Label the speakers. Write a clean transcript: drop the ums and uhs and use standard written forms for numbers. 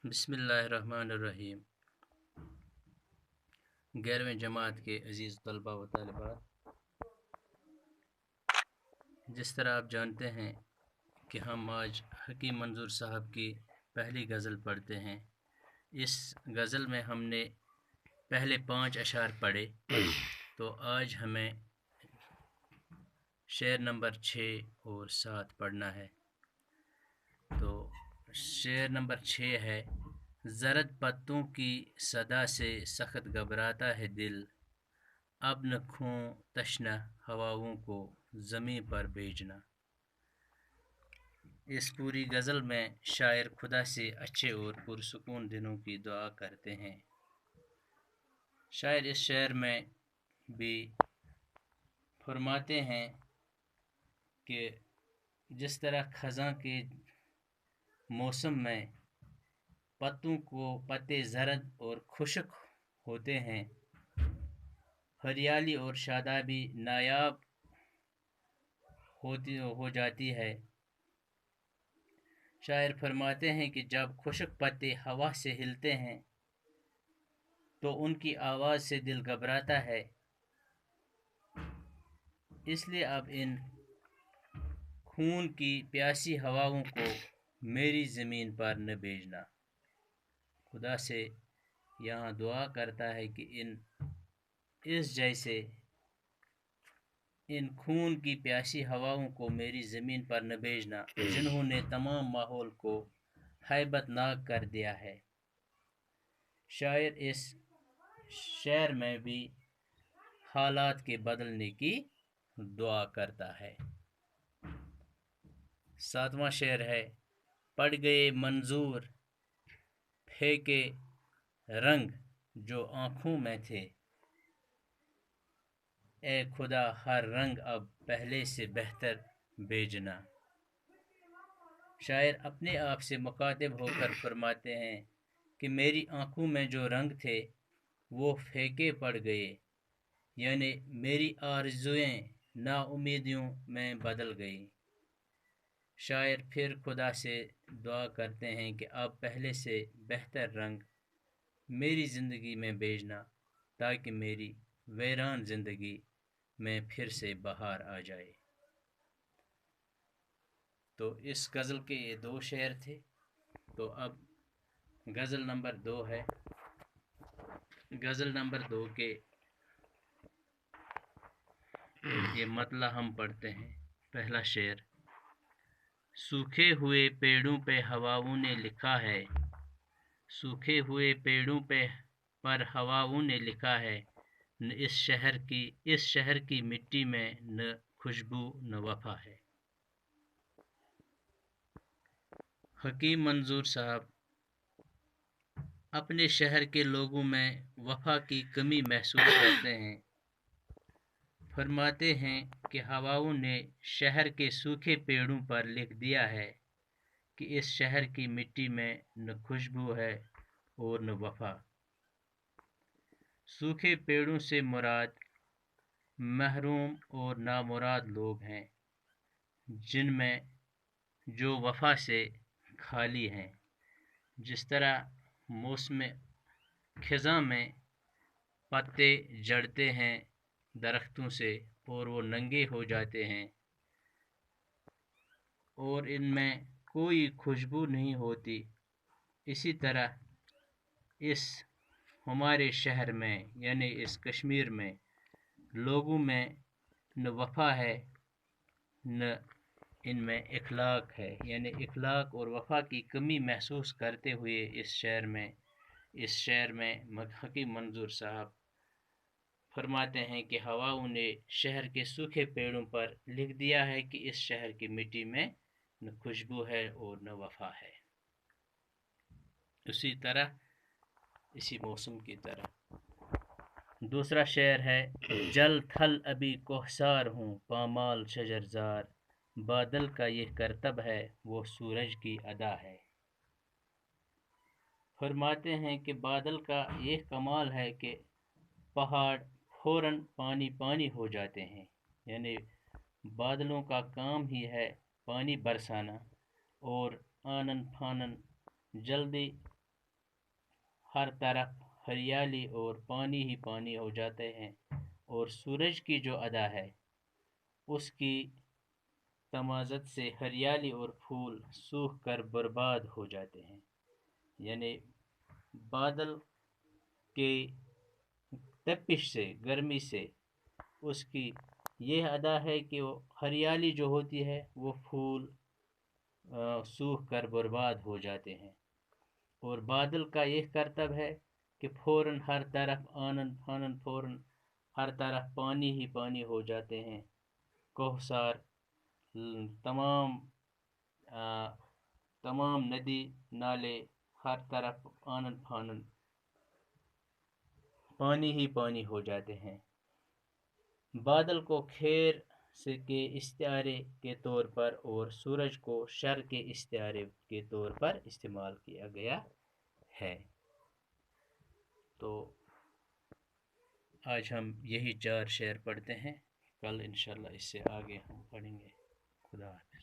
Speaker 1: بسم اللہ الرحمن الرحیم۔ 11ویں جماعت کے عزیز طلباء و طالبات، جس طرح آپ جانتے ہیں کہ ہم آج حکیم منظور صاحب کی پہلی غزل پڑھتے ہیں۔ اس غزل میں ہم نے پہلے 5 اشعار پڑھے، تو آج ہمیں شعر نمبر 6 اور 7 پڑھنا ہے۔ تو شعر نمبر 6 ہے: زرد پتوں کی صدا سے سخت گھبراتا ہے دل، اب نہ کھوں تشنہ ہواؤں کو زمیں پر بھیجنا۔ اس پوری غزل میں شاعر خدا سے اچھے اور پرسکون دنوں کی دعا کرتے ہیں۔ شاعر اس شعر میں بھی فرماتے ہیں کہ جس طرح خزاں کے موسم میں پتے زرد اور خشک ہوتے ہیں، ہریالی اور شادابی نایاب ہو جاتی ہے۔ شاعر فرماتے ہیں کہ جب خشک پتے ہوا سے ہلتے ہیں تو ان کی آواز سے دل گھبراتا ہے، اس لیے اب ان خون کی پیاسی ہواؤں کو میری زمین پر نہ بھیجنا۔ خدا سے یہاں دعا کرتا ہے کہ ان خون کی پیاسی ہواؤں کو میری زمین پر نہ بھیجنا، جنہوں نے تمام ماحول کو ہیبت ناک کر دیا ہے۔ شاعر اس شعر میں بھی حالات کے بدلنے کی دعا کرتا ہے۔ 7واں شعر ہے: پڑ گئے منظور پھیکے رنگ جو آنکھوں میں تھے، اے خدا ہر رنگ اب پہلے سے بہتر بھیجنا۔ شاعر اپنے آپ سے مخاطب ہو کر فرماتے ہیں کہ میری آنکھوں میں جو رنگ تھے وہ پھیکے پڑ گئے، یعنی میری آرزوئیں نا امیدیوں میں بدل گئی۔ شاعر پھر خدا سے دعا کرتے ہیں کہ اب پہلے سے بہتر رنگ میری زندگی میں بھیجنا، تاکہ میری ویران زندگی میں پھر سے بہار آ جائے۔ تو اس غزل کے یہ 2 شعر تھے۔ تو اب غزل نمبر 2 ہے۔ غزل نمبر 2 کے یہ مطلع ہم پڑھتے ہیں۔ پہلا شعر: سوکھے ہوئے پیڑوں پہ ہواؤں نے لکھا ہے، سوکھے ہوئے پیڑوں پر ہواؤں نے لکھا ہے، نہ اس شہر کی مٹی میں نہ خوشبو نہ وفا ہے۔ حکیم منظور صاحب اپنے شہر کے لوگوں میں وفا کی کمی محسوس کرتے ہیں۔ فرماتے ہیں کہ ہواؤں نے شہر کے سوکھے پیڑوں پر لکھ دیا ہے کہ اس شہر کی مٹی میں نہ خوشبو ہے اور نہ وفا۔ سوکھے پیڑوں سے مراد محروم اور نامراد لوگ ہیں، جن میں جو وفا سے خالی ہیں۔ جس طرح موسم خزاں میں پتے جھڑتے ہیں درختوں سے اور وہ ننگے ہو جاتے ہیں اور ان میں کوئی خوشبو نہیں ہوتی، اسی طرح اس ہمارے شہر میں یعنی اس کشمیر میں لوگوں میں نہ وفا ہے نہ ان میں اخلاق ہے، یعنی اخلاق اور وفا کی کمی محسوس کرتے ہوئے اس شعر میں حکیم منظور صاحب فرماتے ہیں کہ ہواؤں نے شہر کے سوکھے پیڑوں پر لکھ دیا ہے کہ اس شہر کی مٹی میں نہ خوشبو ہے اور نہ وفا ہے۔ اسی موسم کی طرح دوسرا شعر ہے: جل تھل ابھی کوہسار ہوں پامال شجرزار، بادل کا یہ کرتب ہے وہ سورج کی ادا ہے۔ فرماتے ہیں کہ بادل کا یہ کمال ہے کہ پہاڑ فوراً پانی پانی ہو جاتے ہیں، یعنی بادلوں کا کام ہی ہے پانی برسانا، اور آنن پھانن جلدی ہر طرف ہریالی اور پانی ہی پانی ہو جاتے ہیں، اور سورج کی جو ادا ہے اس کی تمازت سے ہریالی اور پھول سوکھ کر برباد ہو جاتے ہیں. یعنی بادل کے تپش سے، گرمی سے اس کی یہ ادا ہے کہ وہ ہریالی جو ہوتی ہے وہ پھول سوکھ کر برباد ہو جاتے ہیں، اور بادل کا یہ کرتب ہے کہ فوراً ہر طرف آنن فوراً ہر طرف پانی ہی پانی ہو جاتے ہیں. کوہسار تمام تمام ندی نالے ہر طرف آنن فانن پانی ہی پانی ہو جاتے ہیں. بادل کو خیر سے کے استعارے کے طور پر اور سورج کو شر کے استعارے کے طور پر استعمال کیا گیا ہے. تو آج ہم یہی 4 شعر پڑھتے ہیں، کل انشاءاللہ اس سے آگے ہم پڑھیں گے. خدا حافظ.